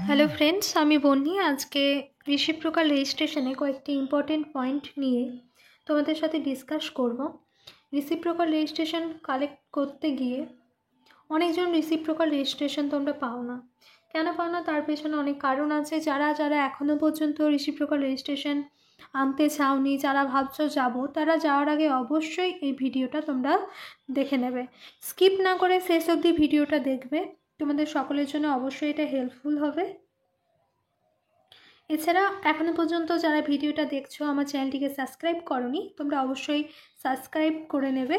Hello friends, আমি বন্যি। আজকে reciprocal রেজিস্ট্রেশনে কয়েকটি ইম্পর্টেন্ট পয়েন্ট নিয়ে তোমাদের সাথে ডিসকাস করব। রিসিপ্রোকাল রেজিস্ট্রেশন কালেক্ট করতে গিয়ে অনেকজন রিসিপ্রোকাল রেজিস্ট্রেশন তোমরা পাও না। কেন পাও না তার পেছনে অনেক কারণ আছে। যারা যারা এখনও পর্যন্ত রিসিপ্রোকাল রেজিস্ট্রেশন আনতে চাওনি, যারা ভাবছো যাবো, তারা যাওয়ার আগে অবশ্যই এই ভিডিওটা তোমরা দেখে নেবে। স্কিপ না করে শেষ অবধি ভিডিওটা দেখবে, তোমাদের সকলের জন্য অবশ্যই এটা হেল্পফুল হবে। এছাড়া এখনও পর্যন্ত যারা ভিডিওটা দেখছো আমার চ্যানেলটিকে সাবস্ক্রাইব করোনি, তোমরা অবশ্যই সাবস্ক্রাইব করে নেবে।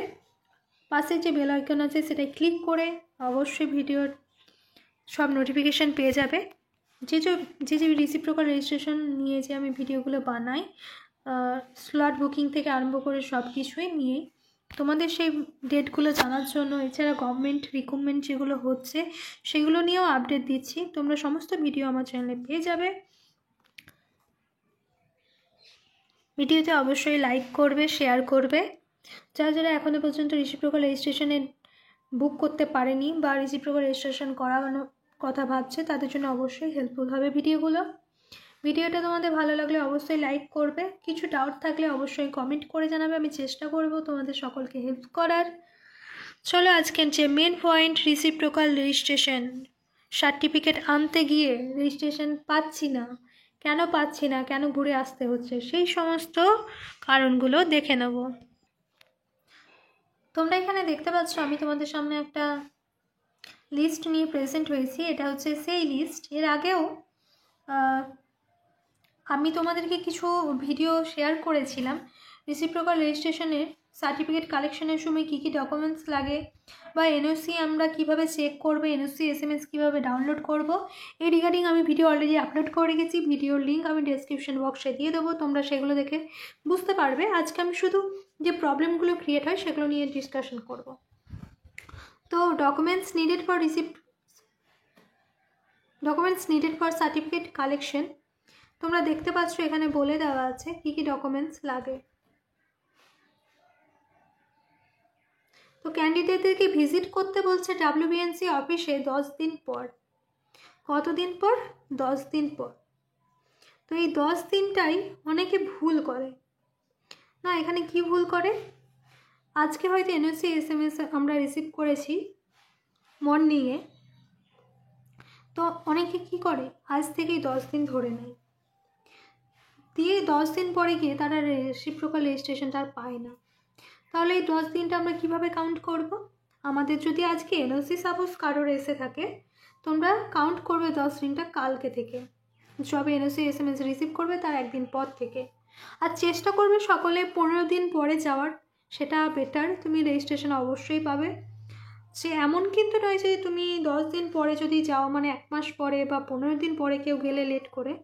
পাশে যে বেল আইকন আছে সেটাই ক্লিক করে অবশ্যই ভিডিওর সব নোটিফিকেশান পেয়ে যাবে। যে রিসিপ্রোকাল রেজিস্ট্রেশন নিয়ে যে আমি ভিডিওগুলো বানাই, স্লট বুকিং থেকে আরম্ভ করে সব কিছুই নিয়ে তোমাদের সেই ডেটগুলো জানার জন্য, এছাড়া গভর্নমেন্ট রিক্রুটমেন্ট যেগুলো হচ্ছে সেগুলো নিয়েও আপডেট দিচ্ছি। তোমরা সমস্ত ভিডিও আমার চ্যানেলে পেয়ে যাবে। ভিডিওতে অবশ্যই লাইক করবে, শেয়ার করবে। যারা যারা এখনও পর্যন্ত রিসিপ্রোকাল রেজিস্ট্রেশনে বুক করতে পারেনি বা রিসিপ্রোকাল রেজিস্ট্রেশন করানোর কথা ভাবছে, তাদের জন্য অবশ্যই হেল্পফুল হবে ভিডিওগুলো। ভিডিওটা তোমাদের ভালো লাগলে অবশ্যই লাইক করবে। কিছু ডাউট থাকলে অবশ্যই কমেন্ট করে জানাবে, আমি চেষ্টা করব তোমাদের সকলকে হেল্প করার। চলো আজকের যে main point, reciprocal registration certificate আনতে গিয়ে রেজিস্ট্রেশন পাচ্ছি না, কেন পাচ্ছি না, কেন ঘুরে আসতে হচ্ছে, সেই সমস্ত কারণগুলো দেখে নেব। তোমরা এখানে দেখতে পাচ্ছ আমি তোমাদের সামনে একটা লিস্ট নিয়ে প্রেজেন্ট হয়েছি। এটা হচ্ছে সেই লিস্ট। এর আগেও আমি তোমাদেরকে কিছু ভিডিও শেয়ার করেছিলাম রিসিপ্রোকাল রেজিস্ট্রেশনের সার্টিফিকেট কালেকশনের সময় কী কী ডকুমেন্টস লাগে, বা এনওসি আমরা কিভাবে চেক করবো, এনওসি এসএমএস কীভাবে ডাউনলোড করব, এই রিগার্ডিং আমি ভিডিও অলরেডি আপলোড করে রেখেছি। ভিডিওর লিঙ্ক আমি ডেসক্রিপশন বক্সে দিয়ে দেবো, তোমরা সেগুলো দেখে বুঝতে পারবে। আজকে আমি শুধু যে প্রবলেমগুলো ক্রিয়েট হয় সেগুলো নিয়ে ডিসকাশন করব। তো documents needed for certificate collection, তোমরা দেখতে পাচ্ছ এখানে বলে দেওয়া আছে কি কি ডকুমেন্টস লাগে। তো ক্যান্ডিডেটদেরকে ভিজিট করতে বলছে WBNC অফিসে 10 দিন পর। কতদিন পর? 10 দিন পর। তো এই 10 দিনটাই অনেকে ভুল করে না। এখানে কি ভুল করে? আজকে হয়তো এনওসি এসএমএস আমরা রিসিভ করেছি মর্নিংয়ে, তো অনেকে কি করে আজ থেকেই 10 দিন ধরে নেয়, দিয়ে 10 দিন পরে গিয়ে তারা রিসিপ্রোকাল রেজিস্ট্রেশনটা আর পায় না। তাহলে এই 10 দিনটা আমরা কিভাবে কাউন্ট করব? আমাদের যদি আজকে এনওসি সাপোজ কারোর এসে থাকে, তোমরা কাউন্ট করবে 10 দিনটা কালকে থেকে, যবে এনওসি এসএমএস রিসিভ করবে তার একদিন পর থেকে। আর চেষ্টা করবে সকলে 15 দিন পরে যাওয়ার, সেটা বেটার। তুমি রেজিস্ট্রেশন অবশ্যই পাবে। সে এমন কিন্তু নয় যে তুমি 10 দিন পরে যদি যাও, মানে 1 মাস পরে বা 15 দিন পরে কেউ গেলে লেট করে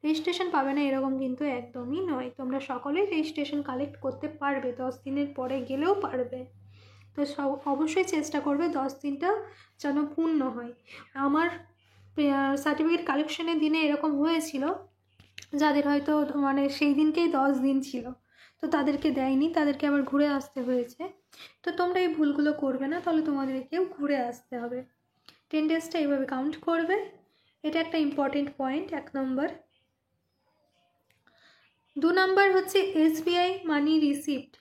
রেজিস্ট্রেশন পাবে না, এরকম কিন্তু একদমই নয়। তোমরা সকলেই রেজিস্ট্রেশন কালেক্ট করতে পারবে, 10 দিনের পরে গেলেও পারবে। তো অবশ্যই চেষ্টা করবে 10 দিনটা যেন পূর্ণ হয়। আমার সার্টিফিকেট কালেকশনের দিনে এরকম হয়েছিল, যাদের হয়তো মানে সেই দিনকেই 10 দিন ছিল, তো তাদেরকে দেয়নি, তাদেরকে আবার ঘুরে আসতে হয়েছে। তো তোমরা এই ভুলগুলো করবে না, তাহলে তোমাদেরকেও ঘুরে আসতে হবে। 10 ডেজটা এইভাবে কাউন্ট করবে। এটা একটা ইম্পর্টেন্ট পয়েন্ট, 1 নম্বর। 2 নম্বর হচ্ছে SBI মানি রিসিপ্ট।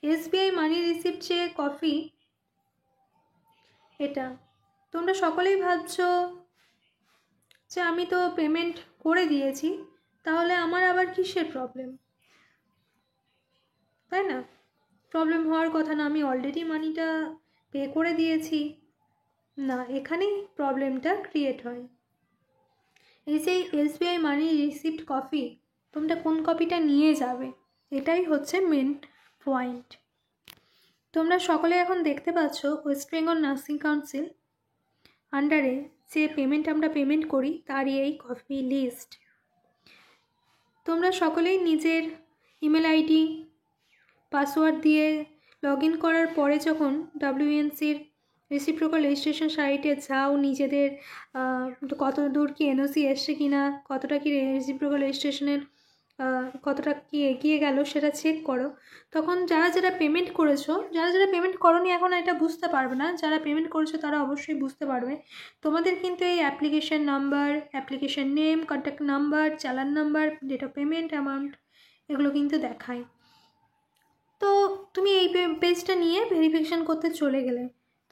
SBI মানি রিসিপ্ট যে কপি, এটা তোমরা সকলেই ভাবছো যে আমি তো পেমেন্ট করে দিয়েছি, তাহলে আমার আবার কিসের প্রবলেম, তাই না? প্রবলেম হওয়ার কথা না, আমি অলরেডি মানিটা পে করে দিয়েছি। না, এখানেই প্রবলেমটা ক্রিয়েট হয়। এই যে SBI মানি রিসিপ্ট কপি, তোমরা কোন কপিটা নিয়ে যাবে, এটাই হচ্ছে মেন পয়েন্ট। তোমরা সকলে এখন দেখতে পাচ্ছ ওয়েস্ট বেঙ্গল নার্সিং কাউন্সিল আন্ডারে যে আমরা পেমেন্ট করি তারই এই কপি লিস্ট। তোমরা সকলেই নিজের ইমেল আইডি পাসওয়ার্ড দিয়ে লগ ইন করার পরে যখন WBNCর রিসিপ্রোকাল রেজিস্ট্রেশন সাইটে যাও, নিজেদের কত দূর কি এনওসি এসছে কিনা, কতটা কি রিসিপ্রোকাল রেজিস্ট্রেশনের কতটা কি এগিয়ে গেল সেটা চেক করো। তখন যারা যারা পেমেন্ট করেছো, যারা যারা পেমেন্ট করোনি এখন এটা বুঝতে পারবে না, যারা পেমেন্ট করেছো তারা অবশ্যই বুঝতে পারবে। তোমাদের কিন্তু এই application number, application name, contact number, challan number, date of payment, amount এগুলো কিন্তু দেখায়। তো তুমি এই পেজটা নিয়ে ভেরিফিকেশান করতে চলে গেলে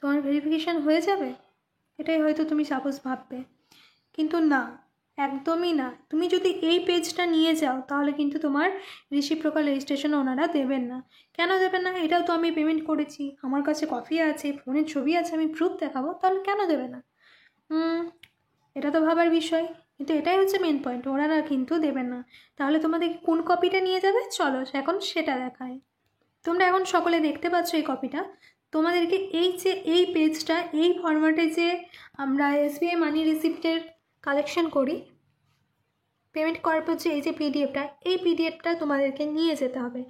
তোমার ভেরিফিকেশান হয়ে যাবে, এটাই হয়তো তুমি সাপোজ ভাববে, কিন্তু না, একদমই না। তুমি যদি এই পেজটা নিয়ে যাও তাহলে কিন্তু তোমার রিসিপ্রোকাল রেজিস্ট্রেশন ওনারা দেবেন না। কেন দেবেন না? এটাও তো আমি পেমেন্ট করেছি, আমার কাছে কপি আছে, ফোনের ছবি আছে, আমি প্রুফ দেখাবো, তাহলে কেন দেবে না? এটা তো ভাবার বিষয়, কিন্তু এটাই হচ্ছে মেন পয়েন্ট, ওনারা কিন্তু দেবেন না। তাহলে তোমাদের কোন কপিটা নিয়ে যাবে, চলো এখন সেটা দেখায়। তোমরা এখন সকলে দেখতে পাচ্ছ এই কপিটা। তোমাদেরকে এই যে এই পেজটা, এই ফরম্যাটে যে আমরা SBI মানি রিসিপ্টের কালেকশন করি পেমেন্ট করার পর, যে এই যে পিডিএফটা, এই পিডিএফটা তোমাদেরকে নিয়ে যেতে হবে।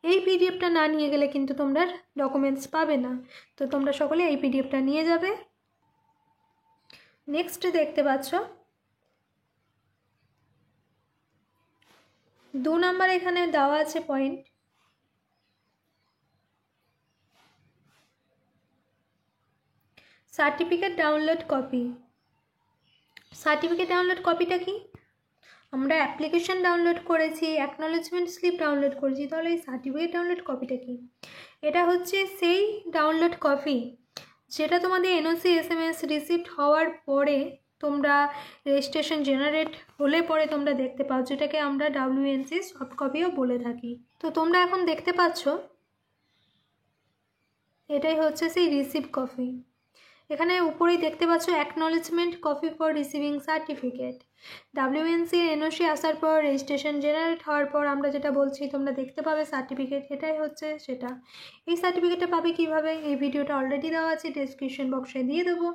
এই পিডিএফটা না নিয়ে গেলে কিন্তু তোমরা ডকুমেন্টস পাবে না। তো তোমরা সকলে এই পিডিএফটা নিয়ে যাবে। নেক্সট দেখতে পাচ্ছ 2 নম্বর এখানে দেওয়া আছে point, certificate download copy. Certificate download কপিটা কি? আমরা অ্যাপ্লিকেশন ডাউনলোড করেছি, অ্যাকনলেজমেন্ট স্লিপ ডাউনলোড করেছি, তাহলে এই সার্টিফিকেট ডাউনলোড কপিটা কি? এটা হচ্ছে সেই ডাউনলোড কপি যেটা তোমাদের NOC SMS রিসিপ্ট হওয়ার পরে তোমরা রেজিস্ট্রেশন জেনারেট হলে পরে তোমরা দেখতে পাও, যেটাকে আমরা WNC সফট কপিও বলে থাকি। তো তোমরা এখন দেখতে পাচ্ছ এটাই হচ্ছে সেই রিসিপ্ট কপি। এখানে উপরেই দেখতে পাচ্ছ acknowledgement copy for receiving certificate. WNC NOC আসার পর রেজিস্ট্রেশন জেনারেট হওয়ার পর আমরা যেটা বলছি তোমরা দেখতে পাবে সার্টিফিকেট, এটাই হচ্ছে সেটা। এই সার্টিফিকেটটা পাবে কিভাবে? এই ভিডিওটা অলরেডি দেওয়া আছে, ডেসক্রিপশন বক্সে দিয়ে দেবো,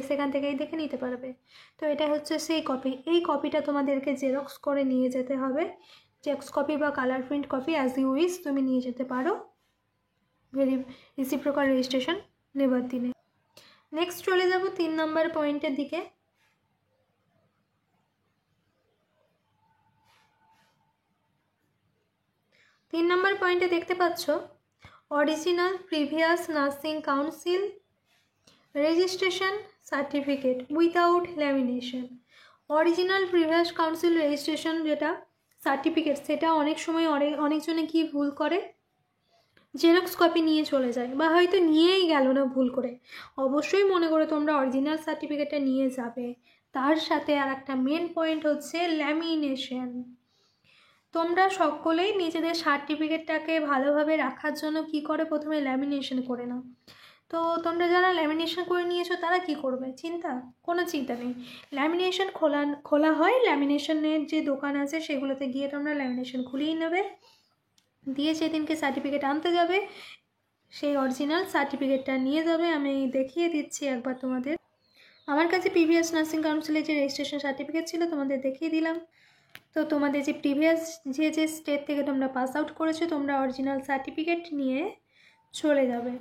সেখান থেকেই দেখে নিতে পারবে। তো এটা হচ্ছে সেই কপি। এই কপিটা তোমাদেরকে জেরক্স করে নিয়ে যেতে হবে। জেরক্স কপি বা colour print copy as you wish তুমি নিয়ে যেতে পারো রিসিপ্রোকাল রেজিস্ট্রেশন নেবার দিনে। নেক্সট চলে যাব 3 নম্বর পয়েন্টের দিকে। 3 নম্বর পয়েন্টে দেখতে পাচ্ছ original previous nursing council registration certificate without lamination. Original previous council registration যেটা সার্টিফিকেট, সেটা অনেক সময় অনেকজনে কি ভুল করে, জেরক্স কপি নিয়ে চলে যায়, বা হয়তো নিয়েই গেল না ভুল করে। অবশ্যই মনে করে তোমরা অরিজিনাল সার্টিফিকেটটা নিয়ে যাবে। তার সাথে আর একটা মেন পয়েন্ট হচ্ছে ল্যামিনেশন। তোমরা সকলেই নিজেদের সার্টিফিকেটটাকে ভালোভাবে রাখার জন্য কি করে, প্রথমে ল্যামিনেশন করে নাও। তো তোমরা যারা ল্যামিনেশন করে নিয়েছো তারা কি করবে? কোনো চিন্তা নেই। ল্যামিনেশন খোলা হয়, ল্যামিনেশনের যে দোকান আছে সেগুলোতে গিয়ে তোমরা ল্যামিনেশন খুলিয়ে নেবে, দিয়ে যেদিনকে সার্টিফিকেট আনতে যাবে সেই অরিজিনাল সার্টিফিকেটটা নিয়ে যাবে। আমি দেখিয়ে দিচ্ছি একবার তোমাদের। আমার কাছে প্রিভিয়াস নার্সিং কাউন্সিলের যে রেজিস্ট্রেশন সার্টিফিকেট ছিল তোমাদের দেখিয়ে দিলাম। তো তোমাদের যে প্রিভিয়াস যে স্টেট থেকে তোমরা পাস আউট করেছো, তোমরা অরিজিনাল সার্টিফিকেট নিয়ে চলে যাবে।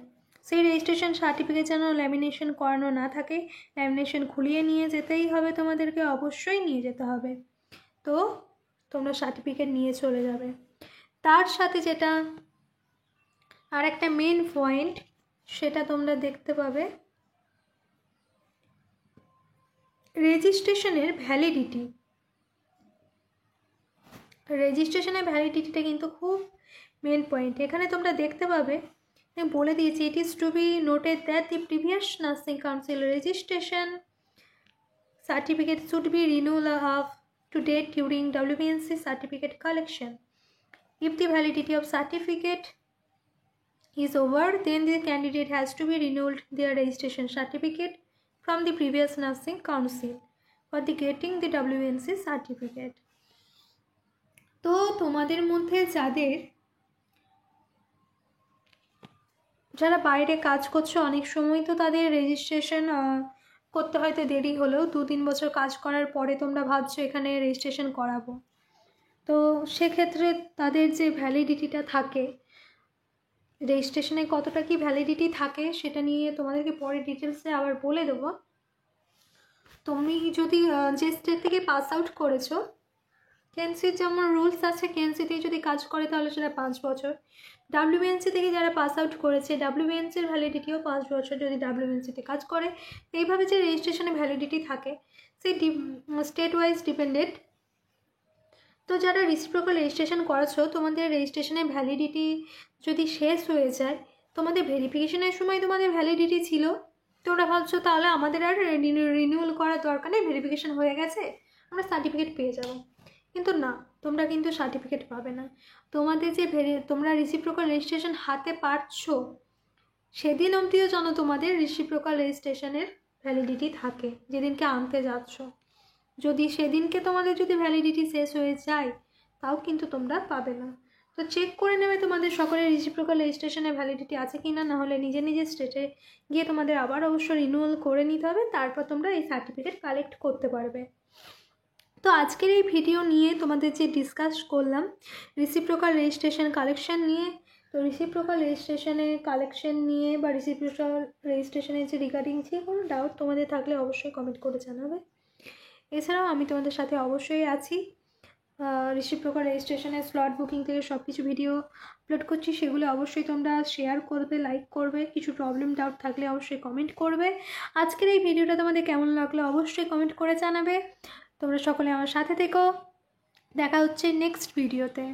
সেই রেজিস্ট্রেশন সার্টিফিকেট যেন ল্যামিনেশন করানো না থাকে, ল্যামিনেশন খুলিয়ে নিয়ে যেতেই হবে, তোমাদেরকে অবশ্যই নিয়ে যেতে হবে। তো তোমরা সার্টিফিকেট নিয়ে চলে যাবে। তার সাথে যেটা আর একটা মেন পয়েন্ট, সেটা তোমরা দেখতে পাবে রেজিস্ট্রেশনের ভ্যালিডিটি। রেজিস্ট্রেশনের ভ্যালিডিটিটা কিন্তু খুব মেন পয়েন্ট। এখানে তোমরা দেখতে পাবে বলে দিয়েছি, it is to be noted that the previous nursing council registration certificate should be renewal up to date during WBNC certificate collection. If the validity of certificate is over, then the candidate has to be renewed their registration certificate from the previous nursing council for the getting the WNC certificate. তো তোমাদের মধ্যে যারা বাইরে কাজ করছো, অনেক সময় তো তাদের রেজিস্ট্রেশন করতে হয়তো দেরি হলেও 2-3 বছর কাজ করার পরে তোমরা ভাবছো এখানে রেজিস্ট্রেশন করাবো। তো সেক্ষেত্রে তাদের যে ভ্যালিডিটিটা থাকে, রেজিস্ট্রেশনে কতটা কি ভ্যালিডিটি থাকে সেটা নিয়ে তোমাদেরকে পরে ডিটেলসে আবার বলে দেবো। তুমি যদি যে স্টেট থেকে পাস আউট করেছো কেএনসির যেমন রুলস আছে, কেএনসিতে যদি কাজ করে তাহলে সেটা 5 বছর। ডাব্লিউবিএনসি থেকে যারা পাস আউট করেছে ডাব্লিউবিএনসির ভ্যালিডিটিও 5 বছর যদি ডাব্লিউবিএনসিতে কাজ করে। এইভাবে যে রেজিস্ট্রেশনে ভ্যালিডিটি থাকে সেই স্টেট ওয়াইজ ডিপেন্ডেন্ট। তো যারা রিসিপ্রোকাল রেজিস্ট্রেশন করেছো, তোমাদের রেজিস্ট্রেশনের ভ্যালিডিটি যদি শেষ হয়ে যায়, তোমাদের ভেরিফিকেশনের সময় তোমাদের ভ্যালিডিটি ছিল, তোমরা ভাবছো তাহলে আমাদের আর রিনিউয়াল করার দরকার নেই, ভেরিফিকেশন হয়ে গেছে, আমরা সার্টিফিকেট পেয়ে যাব। কিন্তু না, তোমরা কিন্তু সার্টিফিকেট পাবে না। তোমাদের যে তোমরা রিসিপ্রোকাল রেজিস্ট্রেশন হাতে পাচ্ছো সেদিন অবধিও যেন তোমাদের রিসিপ্রোকাল রেজিস্ট্রেশনের ভ্যালিডিটি থাকে, যেদিনকে আনতে যাচ্ছ। যদি সেদিনকে তোমাদের যদি ভ্যালিডিটি শেষ হয়ে যায় তাও কিন্তু তোমরা পাবে না। তো চেক করে নেবে তোমাদের সকলের রিসিপ্রোকাল রেজিস্ট্রেশনের ভ্যালিডিটি আছে কি না, নাহলে নিজে নিজে স্টেটে গিয়ে তোমাদের আবার অবশ্য রিনিউয়াল করে নিতে হবে, তারপর তোমরা এই সার্টিফিকেট কালেক্ট করতে পারবে। তো আজকের এই ভিডিও নিয়ে তোমাদের যে ডিসকাস করলাম রিসিপ্রোকাল রেজিস্ট্রেশন কালেকশন নিয়ে, তো রিসিপ্রোকাল রেজিস্ট্রেশনের কালেকশন নিয়ে বা রিসিপ্রোকাল রেজিস্ট্রেশনের যে রিগার্ডিং যে কোনো ডাউট তোমাদের থাকলে অবশ্যই কমেন্ট করে জানাবে। এছাড়াও আমি তোমাদের সাথে অবশ্যই আছি, রিসিপ্রোকাল রেজিস্ট্রেশনের স্লট বুকিং থেকে সব কিছু ভিডিও আপলোড করছি, সেগুলো অবশ্যই তোমরা শেয়ার করবে, লাইক করবে, কিছু প্রবলেম ডাউট থাকলে অবশ্যই কমেন্ট করবে। আজকের এই ভিডিওটা তোমাদের কেমন লাগলো অবশ্যই কমেন্ট করে জানাবে। তোমরা সকলে আমার সাথে থেকো, দেখা হচ্ছে নেক্সট ভিডিওতে।